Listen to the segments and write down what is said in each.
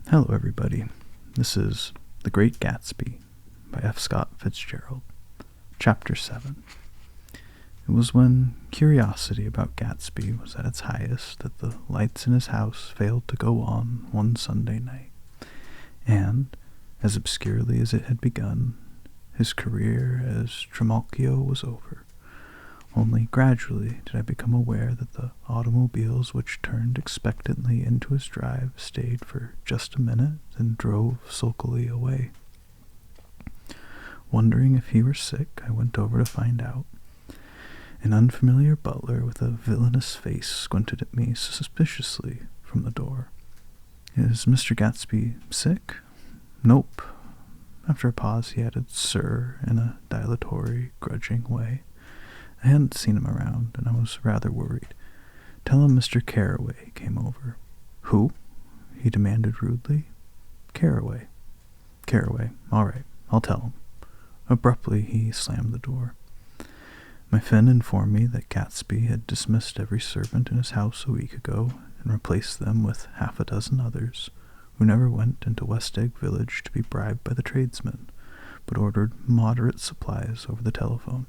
Hello, everybody. This is The Great Gatsby by F. Scott Fitzgerald, Chapter 7. It was when curiosity about Gatsby was at its highest that the lights in his house failed to go on one Sunday night, and, as obscurely as it had begun, his career as Trimalchio was over. Only gradually did I become aware that the automobiles which turned expectantly into his drive stayed for just a minute and drove sulkily away. Wondering if he were sick, I went over to find out. An unfamiliar butler with a villainous face squinted at me suspiciously from the door. "Is Mr. Gatsby sick?" "Nope." After a pause he added "sir" in a dilatory, grudging way. I hadn't seen him around, and I was rather worried. "Tell him Mr. Carroway came over." "Who?" he demanded rudely. "Carroway." "Carroway. All right, I'll tell him." Abruptly he slammed the door. My friend informed me that Gatsby had dismissed every servant in his house a week ago and replaced them with half a dozen others, who never went into West Egg Village to be bribed by the tradesmen, but ordered moderate supplies over the telephone.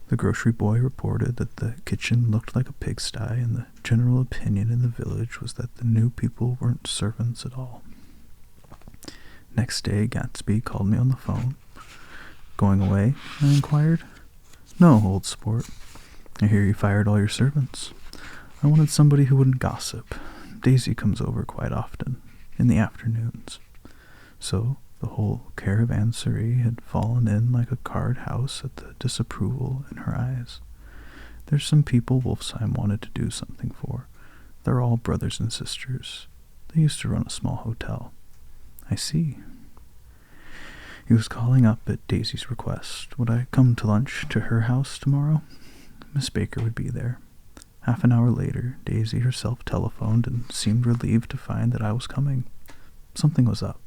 The grocery boy reported that the kitchen looked like a pigsty, and the general opinion in the village was that the new people weren't servants at all. Next day, Gatsby called me on the phone. "Going away?" I inquired. "No, old sport. I hear you fired all your servants. I wanted somebody who wouldn't gossip. Daisy comes over quite often, in the afternoons." So the whole caravanserai had fallen in like a card house at the disapproval in her eyes. There's some people Wolfsheim wanted to do something for. They're all brothers and sisters. They used to run a small hotel. "I see." He was calling up at Daisy's request. Would I come to lunch to her house tomorrow? Miss Baker would be there. Half an hour later, Daisy herself telephoned and seemed relieved to find that I was coming. Something was up.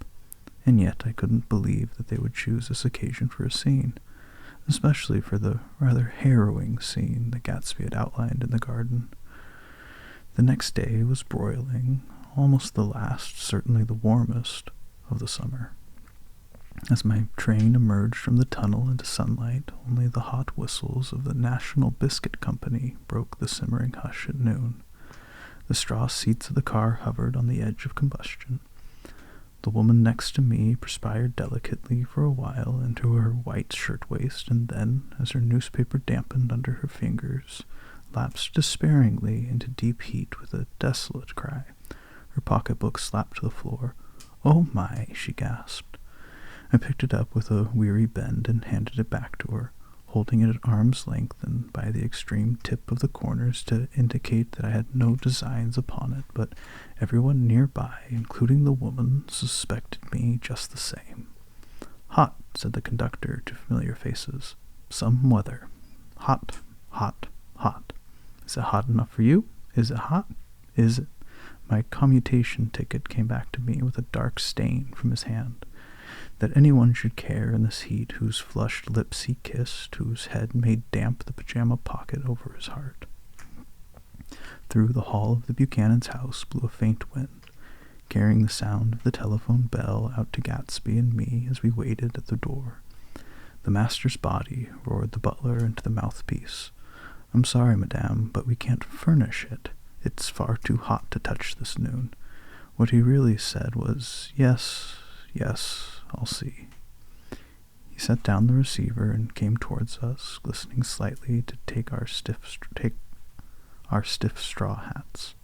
And yet I couldn't believe that they would choose this occasion for a scene, especially for the rather harrowing scene that Gatsby had outlined in the garden. The next day was broiling, almost the last, certainly the warmest, of the summer. As my train emerged from the tunnel into sunlight, only the hot whistles of the National Biscuit Company broke the simmering hush at noon. The straw seats of the car hovered on the edge of combustion. The woman next to me perspired delicately for a while into her white shirtwaist, and then, as her newspaper dampened under her fingers, lapsed despairingly into deep heat with a desolate cry. Her pocketbook slapped to the floor. "Oh my," she gasped. I picked it up with a weary bend and handed it back to her, holding it at arm's length and by the extreme tip of the corners to indicate that I had no designs upon it, but everyone nearby, including the woman, suspected me just the same. "Hot," said the conductor to familiar faces. "Some weather. Hot, hot, hot. Is it hot enough for you? Is it hot? Is it?" My commutation ticket came back to me with a dark stain from his hand. That anyone should care in this heat, whose flushed lips he kissed, whose head made damp the pajama pocket over his heart. Through the hall of the Buchanan's house blew a faint wind, carrying the sound of the telephone bell out to Gatsby and me as we waited at the door. "The master's body," roared the butler into the mouthpiece. "I'm sorry, madame, but we can't furnish it. It's far too hot to touch this noon." What he really said was, "Yes, yes, I'll see." He set down the receiver and came towards us, glistening slightly to take our stiff straw hats.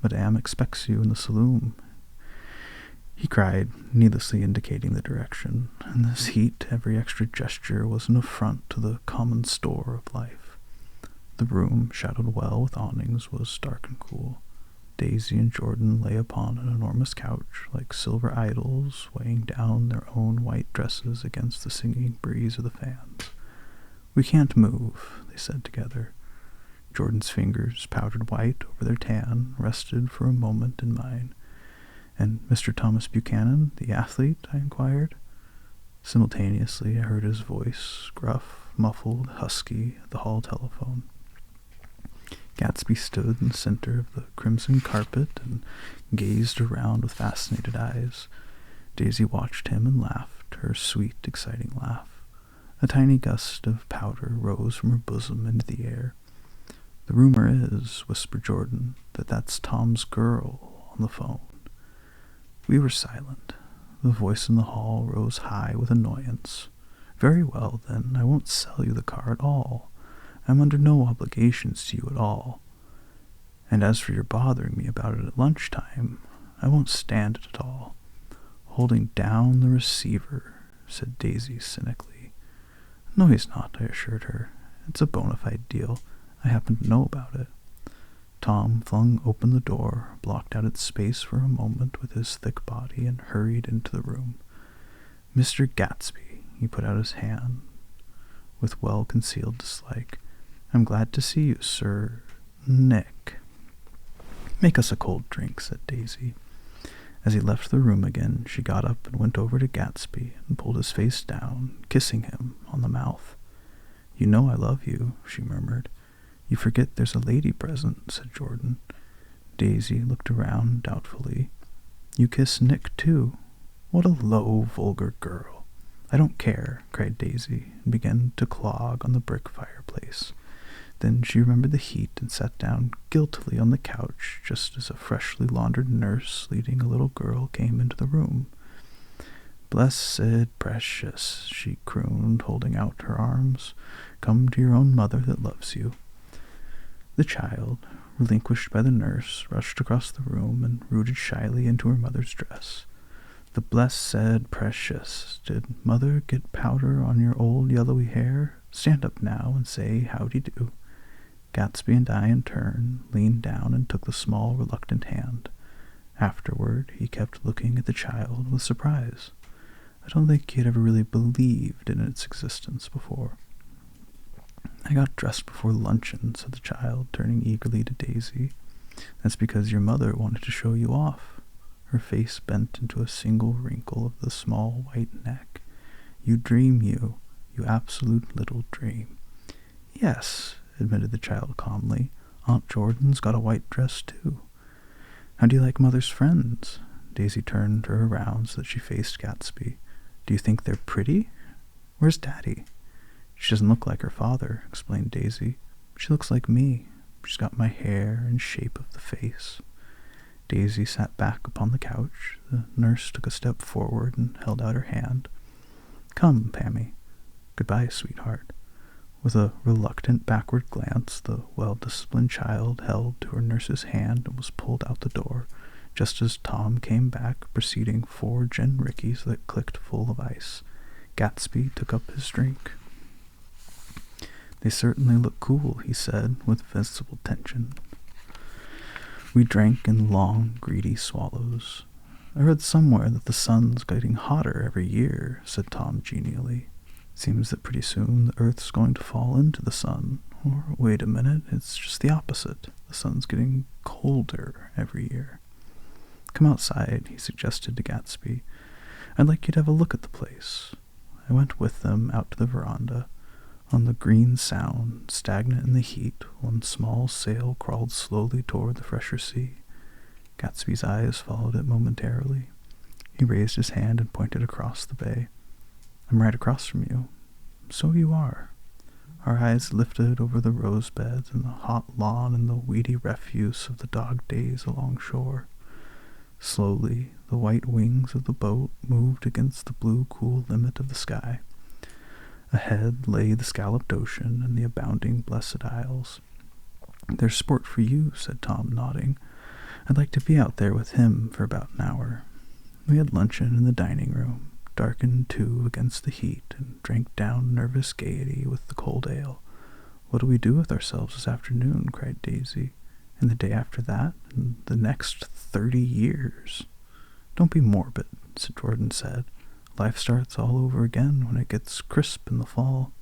"Madame expects you in the saloon," he cried, needlessly indicating the direction. In this heat, every extra gesture was an affront to the common store of life. The room, shadowed well with awnings, was dark and cool. Daisy and Jordan lay upon an enormous couch, like silver idols, weighing down their own white dresses against the singing breeze of the fans. "We can't move," they said together. Jordan's fingers, powdered white over their tan, rested for a moment in mine. "And Mr. Thomas Buchanan, the athlete?" I inquired. Simultaneously I heard his voice, gruff, muffled, husky, at the hall telephone. Gatsby stood in the center of the crimson carpet and gazed around with fascinated eyes. Daisy watched him and laughed, her sweet, exciting laugh. A tiny gust of powder rose from her bosom into the air. "The rumor is," whispered Jordan, "that that's Tom's girl on the phone." We were silent. The voice in the hall rose high with annoyance. "Very well, then, I won't sell you the car at all. I'm under no obligations to you at all. And as for your bothering me about it at lunchtime, I won't stand it at all." "Holding down the receiver," said Daisy cynically. "No, he's not," I assured her. "It's a bona fide deal. I happen to know about it." Tom flung open the door, blocked out its space for a moment with his thick body, and hurried into the room. "Mr. Gatsby," he put out his hand with well-concealed dislike. "I'm glad to see you, Sir Nick." "Make us a cold drink," said Daisy. As he left the room again, she got up and went over to Gatsby and pulled his face down, kissing him on the mouth. "You know I love you," she murmured. "You forget there's a lady present," said Jordan. Daisy looked around doubtfully. "You kiss Nick, too? What a low, vulgar girl." "I don't care," cried Daisy, and began to clog on the brick fireplace. Then she remembered the heat and sat down guiltily on the couch just as a freshly laundered nurse leading a little girl came into the room. "Blessed precious," she crooned, holding out her arms. "Come to your own mother that loves you." The child, relinquished by the nurse, rushed across the room and rooted shyly into her mother's dress. "The blessed precious. Did mother get powder on your old yellowy hair? Stand up now and say howdy-do." Gatsby and I, in turn, leaned down and took the small, reluctant hand. Afterward, he kept looking at the child with surprise. I don't think he had ever really believed in its existence before. "I got dressed before luncheon," said the child, turning eagerly to Daisy. "That's because your mother wanted to show you off." Her face bent into a single wrinkle of the small white neck. "You dream, you absolute little dream." "Yes," admitted the child calmly. "Aunt Jordan's got a white dress, too." "How do you like Mother's friends?" Daisy turned her around so that she faced Gatsby. "Do you think they're pretty? Where's Daddy?" "She doesn't look like her father," explained Daisy. "She looks like me. She's got my hair and shape of the face." Daisy sat back upon the couch. The nurse took a step forward and held out her hand. "Come, Pammy. Goodbye, sweetheart." With a reluctant backward glance, the well-disciplined child held to her nurse's hand and was pulled out the door, just as Tom came back, preceding 4 gin rickeys that clicked full of ice. Gatsby took up his drink. "They certainly look cool," he said, with visible tension. We drank in long, greedy swallows. "I read somewhere that the sun's getting hotter every year," said Tom genially. "Seems that pretty soon the Earth's going to fall into the sun. Or, wait a minute, it's just the opposite. The sun's getting colder every year." "Come outside," he suggested to Gatsby. "I'd like you to have a look at the place." I went with them out to the veranda. On the green Sound, stagnant in the heat, one small sail crawled slowly toward the fresher sea. Gatsby's eyes followed it momentarily. He raised his hand and pointed across the bay. "I'm right across from you." "So you are." Our eyes lifted over the rose beds and the hot lawn and the weedy refuse of the dog days along shore. Slowly, the white wings of the boat moved against the blue, cool limit of the sky. Ahead lay the scalloped ocean and the abounding Blessed Isles. "There's sport for you," said Tom, nodding. "I'd like to be out there with him for about an hour." We had luncheon in the dining room, darkened too against the heat, and drank down nervous gaiety with the cold ale. "What do we do with ourselves this afternoon?" cried Daisy. "And the day after that, and the next 30 years. "Don't be morbid," Jordan said. "Life starts all over again when it gets crisp in the fall."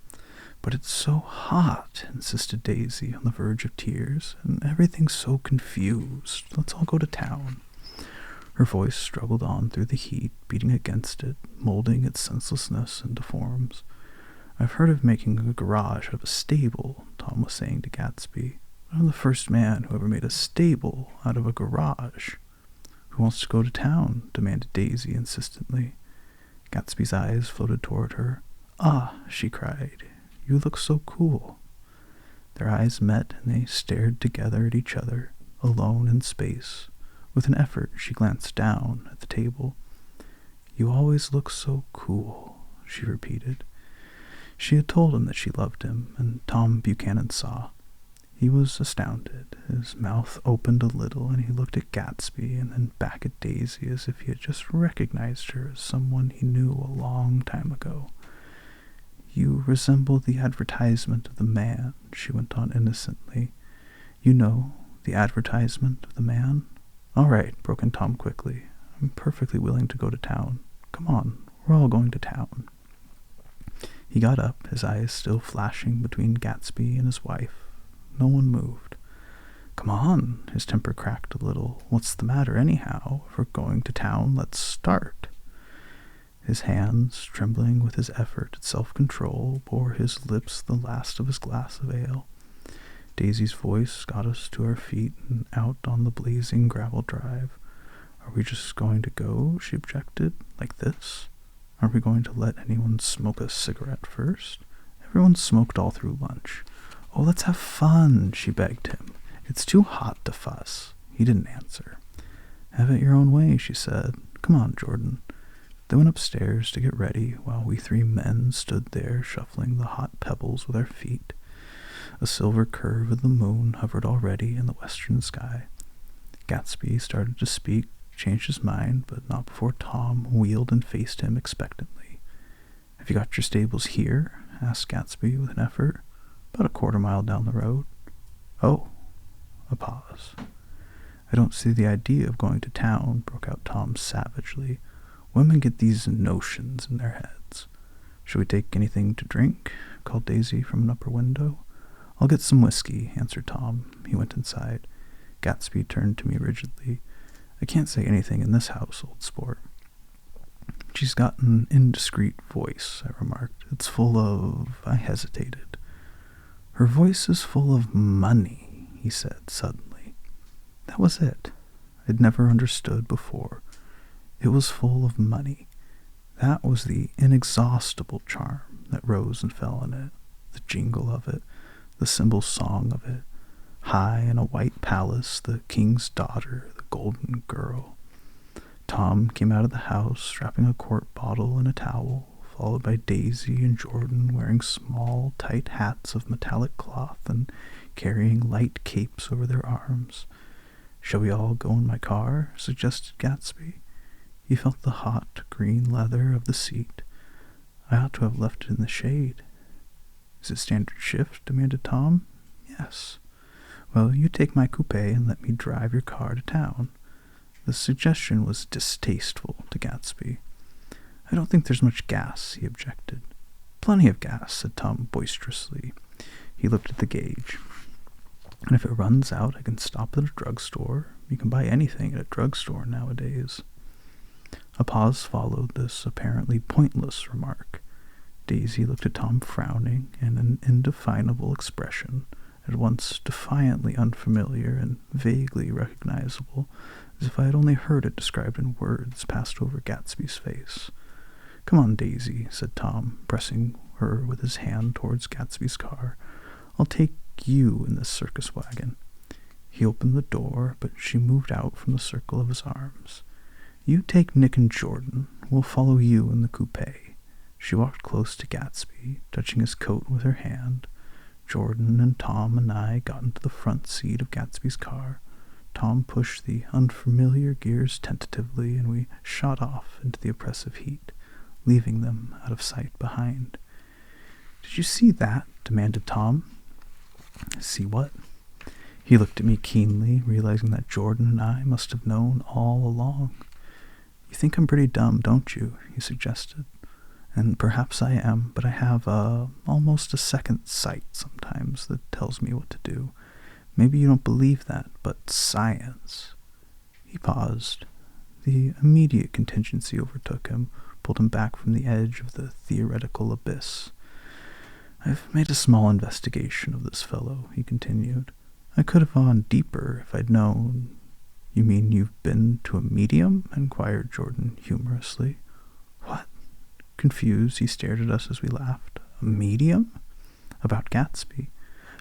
"But it's so hot," insisted Daisy, on the verge of tears, "and everything's so confused. Let's all go to town." Her voice struggled on through the heat, beating against it, molding its senselessness into forms. "I've heard of making a garage out of a stable," Tom was saying to Gatsby. I'm the first man who ever made a stable out of a garage. Who wants to go to town? Demanded Daisy insistently. Gatsby's eyes floated toward her. Ah, she cried, you look so cool. Their eyes met, and they stared together at each other, alone in space. With an effort, she glanced down at the table. You always look so cool, she repeated. She had told him that she loved him, and Tom Buchanan saw. He was astounded. His mouth opened a little, and he looked at Gatsby and then back at Daisy as if he had just recognized her as someone he knew a long time ago. You resemble the advertisement of the man, she went on innocently. You know, the advertisement of the man? All right, broke in Tom quickly. I'm perfectly willing to go to town. Come on, we're all going to town. He got up, his eyes still flashing between Gatsby and his wife. No one moved. Come on, his temper cracked a little. What's the matter anyhow? If we're going to town, let's start. His hands, trembling with his effort at self-control, bore his lips the last of his glass of ale. Daisy's voice got us to our feet and out on the blazing gravel drive. Are we just going to go? She objected. Like this? Aren't we going to let anyone smoke a cigarette first? Everyone smoked all through lunch. Oh, let's have fun, she begged him. It's too hot to fuss. He didn't answer. Have it your own way, she said. Come on, Jordan. They went upstairs to get ready while we three men stood there shuffling the hot pebbles with our feet. A silver curve of the moon hovered already in the western sky. Gatsby started to speak, changed his mind, but not before Tom wheeled and faced him expectantly. Have you got your stables here? Asked Gatsby with an effort. About a quarter-mile down the road. Oh. A pause. I don't see the idea of going to town, broke out Tom savagely. Women get these notions in their heads. Shall we take anything to drink? Called Daisy from an upper window. I'll get some whiskey, answered Tom. He went inside. Gatsby turned to me rigidly. I can't say anything in this house, old sport. She's got an indiscreet voice, I remarked. It's full of... I hesitated. Her voice is full of money, he said suddenly. That was it. I'd never understood before. It was full of money. That was the inexhaustible charm that rose and fell in it, the jingle of it, the cymbal song of it. High in a white palace, the king's daughter, the golden girl. Tom came out of the house, strapping a quart bottle and a towel, followed by Daisy and Jordan wearing small, tight hats of metallic cloth and carrying light capes over their arms. Shall we all go in my car? Suggested Gatsby. He felt the hot, green leather of the seat. I ought to have left it in the shade. Is it standard shift? Demanded Tom. Yes. Well, you take my coupe and let me drive your car to town. The suggestion was distasteful to Gatsby. I don't think there's much gas, he objected. Plenty of gas, said Tom boisterously. He looked at the gauge. And if it runs out, I can stop at a drugstore. You can buy anything at a drugstore nowadays. A pause followed this apparently pointless remark. Daisy looked at Tom frowning in an indefinable expression, at once defiantly unfamiliar and vaguely recognizable, as if I had only heard it described in words passed over Gatsby's face. Come on, Daisy, said Tom, pressing her with his hand towards Gatsby's car. I'll take you in this circus wagon. He opened the door, but she moved out from the circle of his arms. You take Nick and Jordan. We'll follow you in the coupe. She walked close to Gatsby, touching his coat with her hand. Jordan and Tom and I got into the front seat of Gatsby's car. Tom pushed the unfamiliar gears tentatively, and we shot off into the oppressive heat, leaving them out of sight behind. Did you see that? Demanded Tom. See what? He looked at me keenly, realizing that Jordan and I must have known all along. You think I'm pretty dumb, don't you? He suggested. And perhaps I am, but I have almost a second sight sometimes that tells me what to do. Maybe you don't believe that, but science. He paused. The immediate contingency overtook him, pulled him back from the edge of the theoretical abyss. I've made a small investigation of this fellow, he continued. I could have gone deeper if I'd known. You mean you've been to a medium? Inquired Jordan humorously. What? Confused, he stared at us as we laughed. A medium? About Gatsby.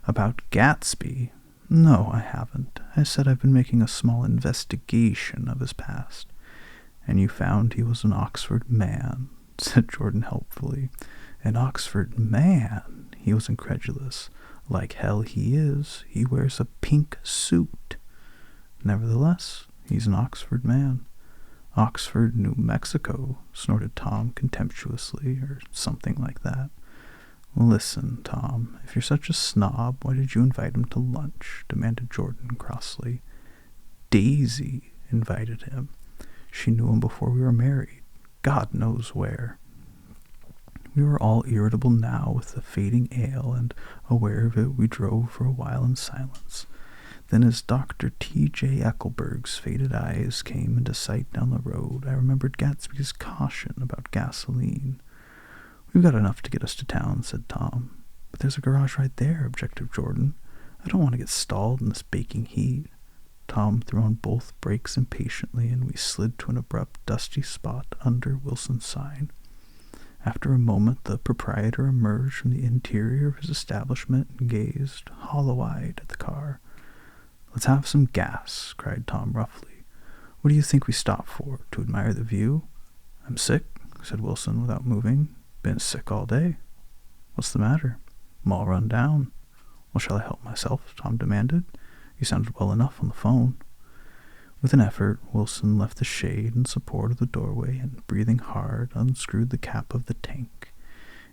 About Gatsby? No, I haven't. I said I've been making a small investigation of his past. And you found he was an Oxford man, said Jordan helpfully. An Oxford man? He was incredulous. Like hell he is. He wears a pink suit. Nevertheless, he's an Oxford man. Oxford, New Mexico, snorted Tom contemptuously, or something like that. Listen, Tom, if you're such a snob, why did you invite him to lunch? Demanded Jordan crossly. Daisy invited him. She knew him before we were married. God knows where. We were all irritable now with the fading ale, and aware of it, we drove for a while in silence. Then as Dr. T.J. Eckelberg's faded eyes came into sight down the road, I remembered Gatsby's caution about gasoline. We've got enough to get us to town, said Tom. But there's a garage right there, objected Jordan. I don't want to get stalled in this baking heat. Tom threw on both brakes impatiently, and we slid to an abrupt, dusty spot under Wilson's sign. After a moment, the proprietor emerged from the interior of his establishment and gazed, hollow-eyed, at the car. Let's have some gas, cried Tom roughly. What do you think we stopped for? To admire the view? I'm sick, said Wilson without moving. Been sick all day. What's the matter? I'm all run down. Well, shall I help myself? Tom demanded. You sounded well enough on the phone. With an effort, Wilson left the shade in support of the doorway and, breathing hard, unscrewed the cap of the tank.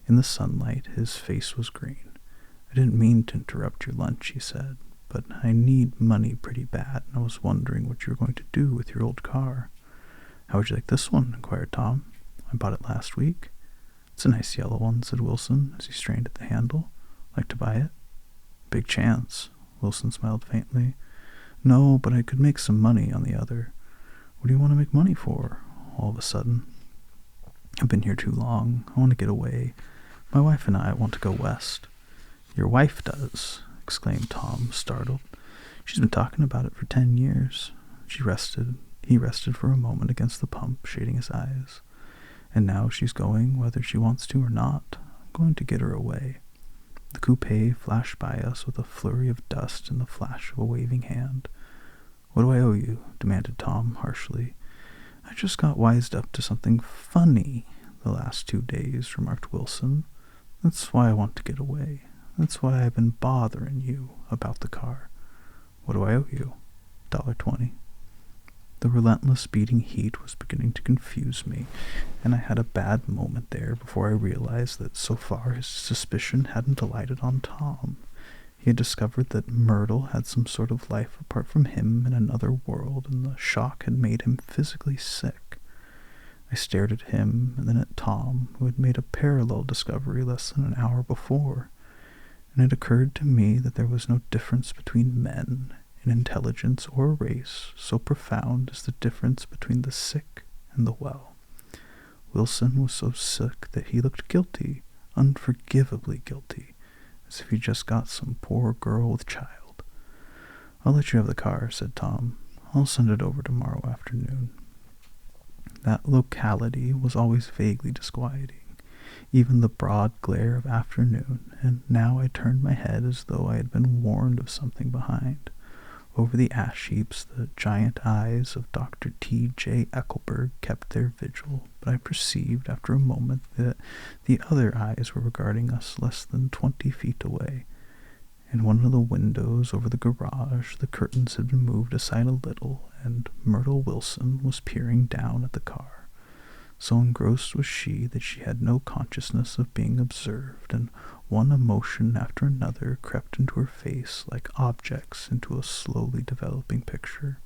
In the sunlight, his face was green. I didn't mean to interrupt your lunch, he said, but I need money pretty bad, and I was wondering what you were going to do with your old car. How would you like this one? Inquired Tom. I bought it last week. It's a nice yellow one, said Wilson, as he strained at the handle. Like to buy it? Big chance. Wilson smiled faintly. No, but I could make some money on the other. What do you want to make money for, all of a sudden? I've been here too long. I want to get away. My wife and I want to go west. Your wife does, exclaimed Tom, startled. She's been talking about it for 10 years. He rested for a moment against the pump, shading his eyes. And now she's going, whether she wants to or not. I'm going to get her away. The coupe flashed by us with a flurry of dust and the flash of a waving hand. What do I owe you? Demanded Tom harshly. I just got wised up to something funny the last 2 days, remarked Wilson. That's why I want to get away. That's why I've been bothering you about the car. What do I owe you? $1.20. The relentless beating heat was beginning to confuse me, and I had a bad moment there before I realized that so far his suspicion hadn't alighted on Tom. He had discovered that Myrtle had some sort of life apart from him in another world, and the shock had made him physically sick. I stared at him, and then at Tom, who had made a parallel discovery less than an hour before, and it occurred to me that there was no difference between men in intelligence or race so profound as the difference between the sick and the well. Wilson was so sick that he looked guilty, unforgivably guilty, as if he'd just got some poor girl with child. I'll let you have the car, said Tom. I'll send it over tomorrow afternoon. That locality was always vaguely disquieting, even the broad glare of afternoon, and now I turned my head as though I had been warned of something behind. Over the ash heaps, the giant eyes of Dr. T.J. Eckelberg kept their vigil, but I perceived after a moment that the other eyes were regarding us less than 20 feet away. In one of the windows over the garage, the curtains had been moved aside a little, and Myrtle Wilson was peering down at the car. So engrossed was she that she had no consciousness of being observed, and one emotion after another crept into her face like objects into a slowly developing picture.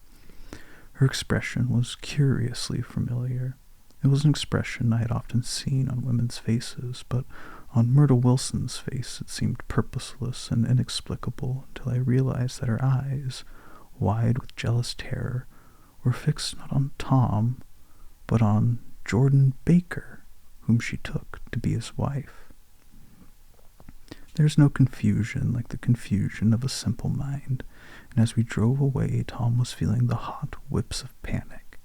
Her expression was curiously familiar. It was an expression I had often seen on women's faces, but on Myrtle Wilson's face it seemed purposeless and inexplicable until I realized that her eyes, wide with jealous terror, were fixed not on Tom, but on Jordan Baker, whom she took to be his wife. There is no confusion like the confusion of a simple mind, and as we drove away, Tom was feeling the hot whips of panic.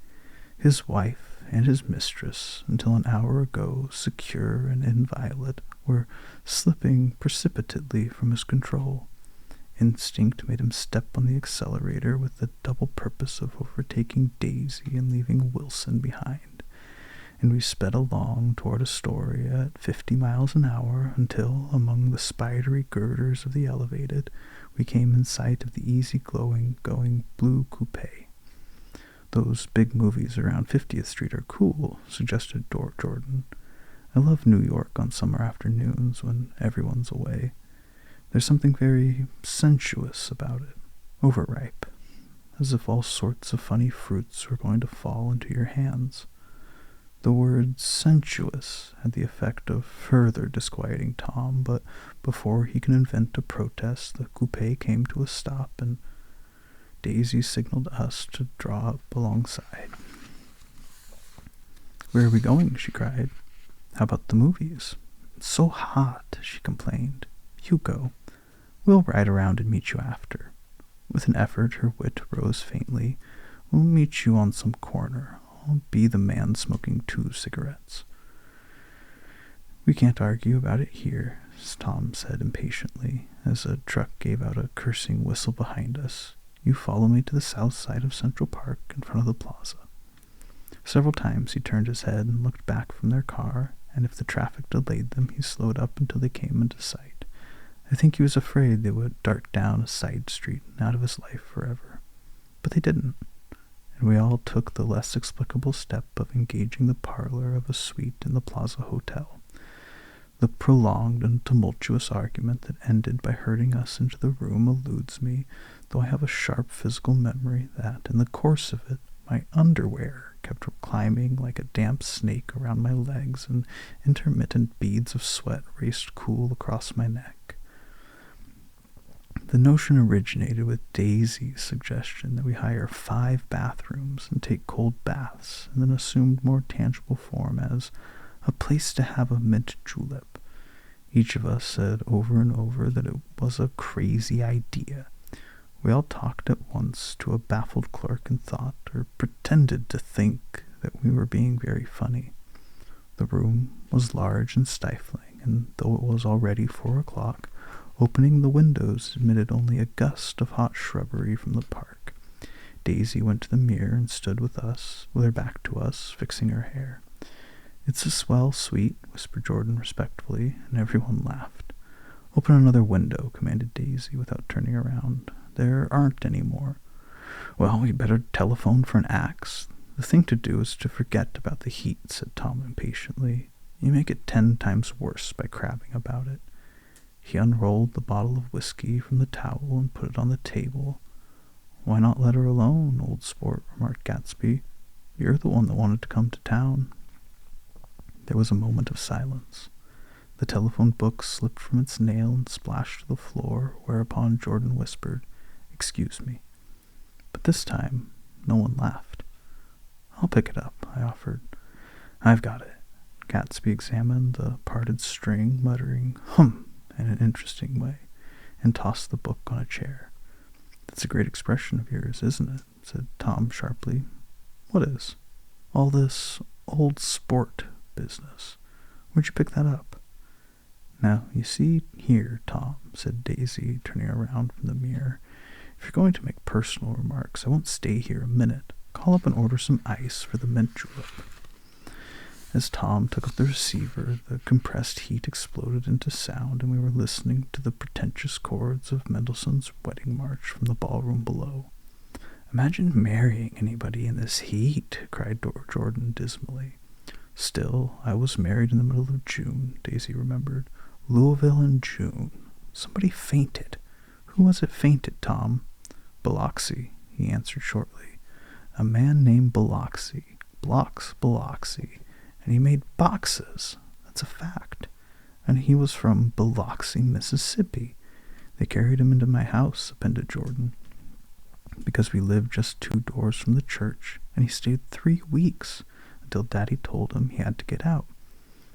His wife and his mistress, until an hour ago secure and inviolate, were slipping precipitately from his control. Instinct made him step on the accelerator with the double purpose of overtaking Daisy and leaving Wilson behind, and we sped along toward Astoria at 50 miles an hour until, among the spidery girders of the elevated, we came in sight of the easy-going blue coupe. "Those big movies around 50th Street are cool," suggested Jordan. "I love New York on summer afternoons when everyone's away. There's something very sensuous about it, overripe, as if all sorts of funny fruits were going to fall into your hands." The word sensuous had the effect of further disquieting Tom, but before he could invent a protest, the coupe came to a stop, and Daisy signaled us to draw up alongside. "Where are we going?" she cried. "How about the movies?" "It's so hot," she complained. "You go. We'll ride around and meet you after." With an effort, her wit rose faintly. "We'll meet you on some corner. I'll be the man smoking 2 cigarettes." "We can't argue about it here," Tom said impatiently, as a truck gave out a cursing whistle behind us. "You follow me to the south side of Central Park in front of the plaza." Several times he turned his head and looked back from their car, and if the traffic delayed them, he slowed up until they came into sight. I think he was afraid they would dart down a side street and out of his life forever. But they didn't, and we all took the less explicable step of engaging the parlor of a suite in the Plaza Hotel. The prolonged and tumultuous argument that ended by herding us into the room eludes me, though I have a sharp physical memory that, in the course of it, my underwear kept climbing like a damp snake around my legs, and intermittent beads of sweat raced cool across my neck. The notion originated with Daisy's suggestion that we hire 5 bathrooms and take cold baths, and then assumed more tangible form as a place to have a mint julep. Each of us said over and over that it was a crazy idea. We all talked at once to a baffled clerk and thought, or pretended to think, that we were being very funny. The room was large and stifling, and though it was already 4 o'clock, opening the windows admitted only a gust of hot shrubbery from the park. Daisy went to the mirror and stood with us, with her back to us, fixing her hair. "It's a swell suite," whispered Jordan respectfully, and everyone laughed. "Open another window," commanded Daisy without turning around. "There aren't any more." "Well, we'd better telephone for an axe. The thing to do is to forget about the heat," said Tom impatiently. "You make it 10 times worse by crabbing about it." He unrolled the bottle of whiskey from the towel and put it on the table. "Why not let her alone, old sport?" remarked Gatsby. "You're the one that wanted to come to town." There was a moment of silence. The telephone book slipped from its nail and splashed to the floor, whereupon Jordan whispered, "Excuse me." But this time, no one laughed. "I'll pick it up," I offered. "I've got it." Gatsby examined the parted string, muttering, "Hum," in an interesting way, and tossed the book on a chair. "That's a great expression of yours, isn't it?" said Tom sharply. "What is?" "All this old sport business. Where'd you pick that up?" "Now, you see here, Tom," said Daisy, turning around from the mirror, "if you're going to make personal remarks, I won't stay here a minute. Call up and order some ice for the mint julep." As Tom took up the receiver, the compressed heat exploded into sound, and we were listening to the pretentious chords of Mendelssohn's Wedding March from the ballroom below. "Imagine marrying anybody in this heat," cried Jordan dismally. "Still, I was married in the middle of June," Daisy remembered. "Louisville in June. Somebody fainted. Who was it fainted, Tom?" "Biloxi," he answered shortly. "A man named Biloxi. Biloxi. And he made boxes. That's a fact. And he was from Biloxi, Mississippi. They carried him into my house," appended Jordan, "because we lived just 2 doors from the church, and he stayed 3 weeks, until Daddy told him he had to get out.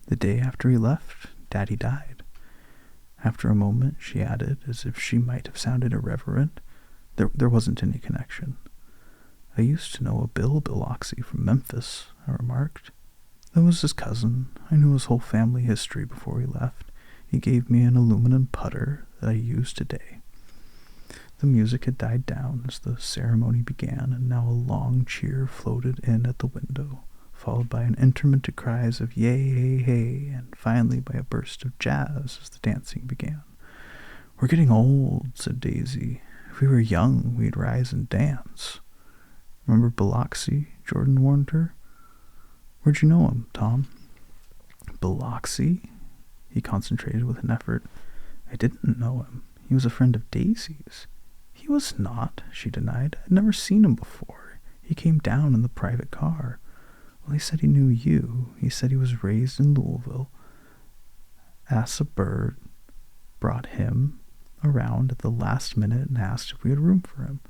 The day after he left, Daddy died." After a moment, she added, as if she might have sounded irreverent, There wasn't any connection. I used to know a Bill Biloxi from Memphis, I remarked. That was his cousin. I knew his whole family history before he left. He gave me an aluminum putter that I use today. The music had died down as the ceremony began, and now a long cheer floated in at the window, followed by an intermittent cries of yay, hey, hey, and finally by a burst of jazz as the dancing began. We're getting old, said Daisy. If we were young, we'd rise and dance. Remember Biloxi? Jordan warned her. Where'd you know him, Tom? Biloxi? He concentrated with an effort. I didn't know him. He was a friend of Daisy's. He was not, she denied. I'd never seen him before. He came down in the private car. Well, he said he knew you. He said he was raised in Louisville. Asa Bird brought him around at the last minute and asked if we had room for him.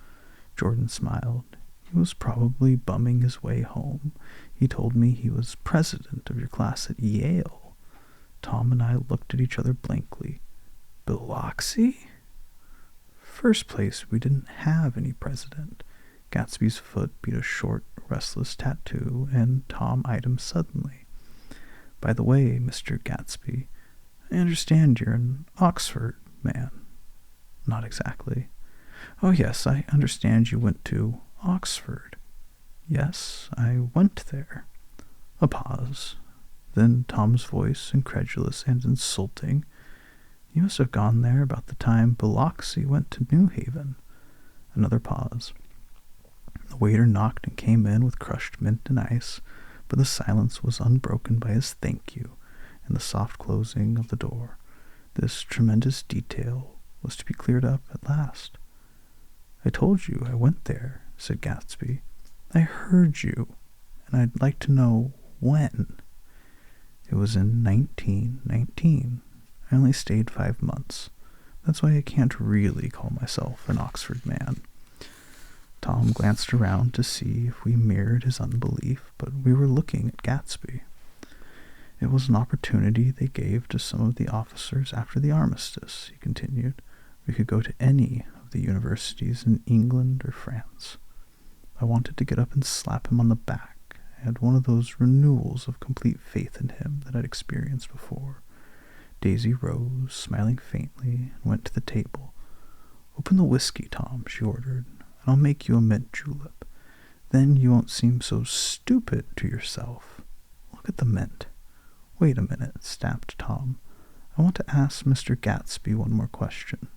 Jordan smiled. He was probably bumming his way home. He told me he was president of your class at Yale. Tom and I looked at each other blankly. Biloxi? First place, we didn't have any president. Gatsby's foot beat a short, restless tattoo, and Tom eyed him suddenly. By the way, Mr. Gatsby, I understand you're an Oxford man. Not exactly. Oh, yes, I understand you went to Oxford. Yes, I went there. A pause. Then Tom's voice, incredulous and insulting. You must have gone there about the time Biloxi went to New Haven. Another pause. The waiter knocked and came in with crushed mint and ice, but the silence was unbroken by his thank you and the soft closing of the door. This tremendous detail was to be cleared up at last. I told you I went there, said Gatsby. I heard you, and I'd like to know when. It was in 1919. I only stayed 5 months. That's why I can't really call myself an Oxford man. Tom glanced around to see if we mirrored his unbelief, but we were looking at Gatsby. It was an opportunity they gave to some of the officers after the armistice, he continued. We could go to any of the universities in England or France. I wanted to get up and slap him on the back. I had one of those renewals of complete faith in him that I'd experienced before. Daisy rose, smiling faintly, and went to the table. Open the whiskey, Tom, she ordered, and I'll make you a mint julep. Then you won't seem so stupid to yourself. Look at the mint. Wait a minute, snapped Tom. I want to ask Mr. Gatsby one more question.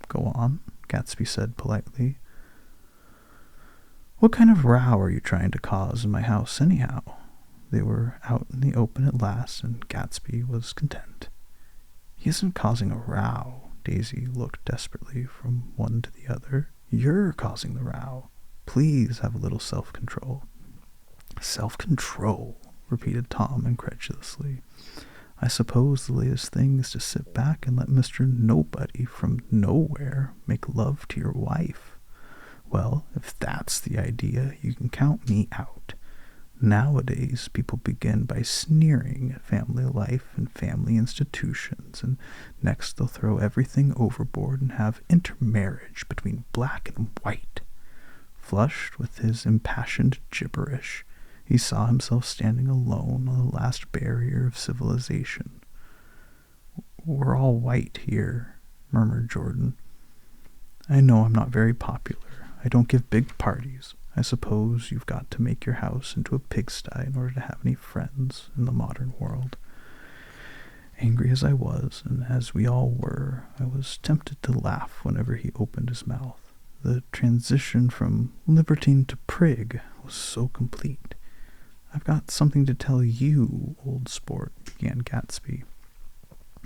Go on, Gatsby said politely. What kind of row are you trying to cause in my house, anyhow? They were out in the open at last, and Gatsby was content. He isn't causing a row. Daisy looked desperately from one to the other. You're causing the row. Please have a little self-control. Self-control, repeated Tom incredulously. I suppose the latest thing is to sit back and let Mr. Nobody from nowhere make love to your wife. Well, if that's the idea, you can count me out. Nowadays, people begin by sneering at family life and family institutions, and next they'll throw everything overboard and have intermarriage between black and white. Flushed with his impassioned gibberish, he saw himself standing alone on the last barrier of civilization. We're all white here, murmured Jordan. I know I'm not very popular. I don't give big parties. I suppose you've got to make your house into a pigsty in order to have any friends in the modern world. Angry as I was, and as we all were, I was tempted to laugh whenever he opened his mouth. The transition from libertine to prig was so complete. I've got something to tell you, old sport, began Gatsby.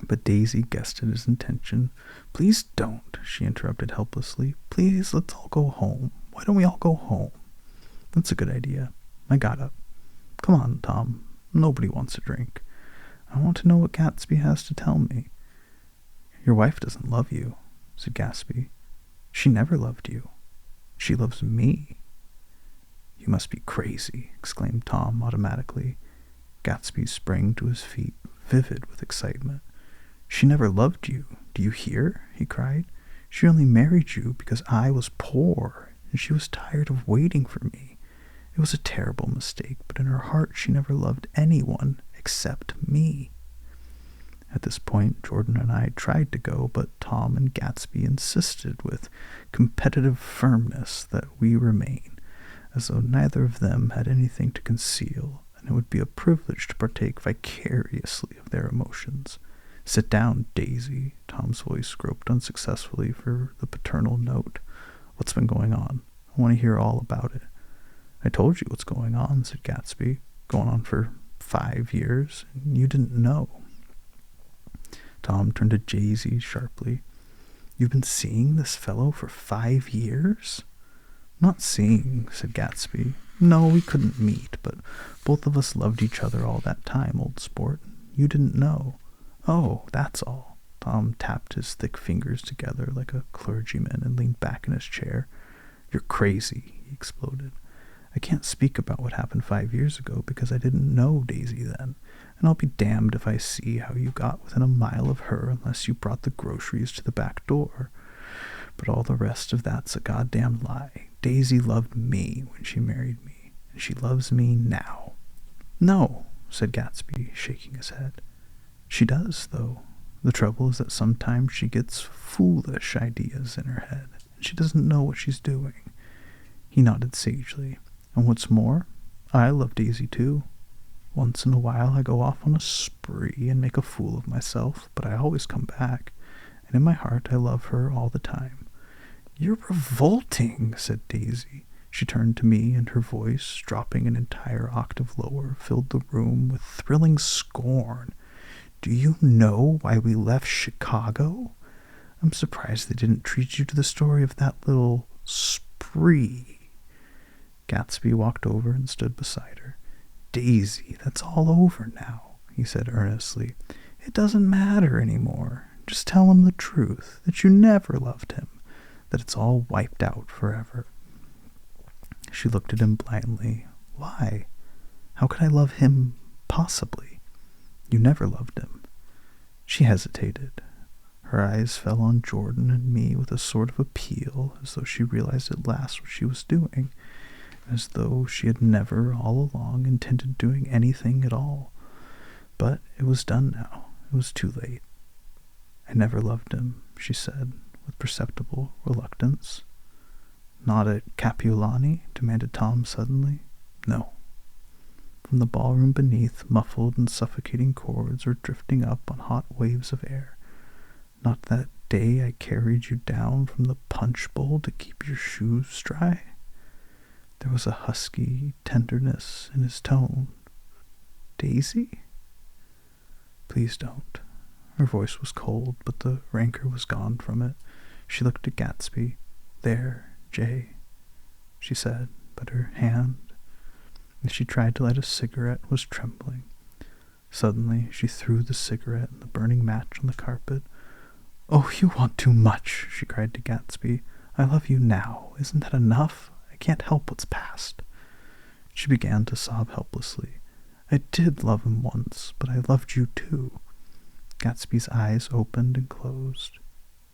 But Daisy guessed at his intention. Please don't, she interrupted helplessly. Please, let's all go home. Why don't we all go home? That's a good idea. I got up. Come on, Tom. Nobody wants a drink. I want to know what Gatsby has to tell me. Your wife doesn't love you, said Gatsby. She never loved you. She loves me. You must be crazy, exclaimed Tom automatically. Gatsby sprang to his feet, vivid with excitement. She never loved you. Do you hear? He cried. She only married you because I was poor, and she was tired of waiting for me. It was a terrible mistake, but in her heart she never loved anyone except me." At this point, Jordan and I tried to go, but Tom and Gatsby insisted with competitive firmness that we remain, as though neither of them had anything to conceal, and it would be a privilege to partake vicariously of their emotions. "Sit down, Daisy." Tom's voice groped unsuccessfully for the paternal note. "What's been going on? I want to hear all about it." "I told you what's going on," said Gatsby. "Going on for 5 years, and you didn't know." Tom turned to Daisy sharply. "You've been seeing this fellow for 5 years?" "Not seeing," said Gatsby. "No, we couldn't meet, but both of us loved each other all that time, old sport. You didn't know." "Oh, that's all." Tom tapped his thick fingers together like a clergyman and leaned back in his chair. "You're crazy," he exploded. "I can't speak about what happened 5 years ago because I didn't know Daisy then, and I'll be damned if I see how you got within a mile of her unless you brought the groceries to the back door. But all the rest of that's a goddamn lie. Daisy loved me when she married me, and she loves me now." "No," said Gatsby, shaking his head. "She does, though. The trouble is that sometimes she gets foolish ideas in her head, and she doesn't know what she's doing." He nodded sagely. "And what's more, I love Daisy too. Once in a while I go off on a spree and make a fool of myself, but I always come back, and in my heart I love her all the time." "You're revolting," said Daisy. She turned to me, and her voice, dropping an entire octave lower, filled the room with thrilling scorn. "Do you know why we left Chicago? I'm surprised they didn't treat you to the story of that little spree." Gatsby walked over and stood beside her. "Daisy, that's all over now," he said earnestly. "It doesn't matter anymore. Just tell him the truth, that you never loved him, that it's all wiped out forever." She looked at him blindly. "Why? How could I love him, possibly? You never loved him." She hesitated. Her eyes fell on Jordan and me with a sort of appeal, as though she realized at last what she was doing, as though she had never all along intended doing anything at all. But it was done now. It was too late. "I never loved him," she said, with perceptible reluctance. "Not at Capulani?" demanded Tom suddenly. "No." From the ballroom beneath, muffled and suffocating chords were drifting up on hot waves of air. "Not that day I carried you down from the punch bowl to keep your shoes dry?" There was a husky tenderness in his tone. "Daisy?" "Please don't." Her voice was cold, but the rancor was gone from it. She looked at Gatsby. "There, Jay," she said, but her hand, as she tried to light a cigarette, was trembling. Suddenly she threw the cigarette and the burning match on the carpet. "Oh, you want too much," she cried to Gatsby. "I love you now. Isn't that enough? I can't help what's past." She began to sob helplessly. "I did love him once, but I loved you too." Gatsby's eyes opened and closed.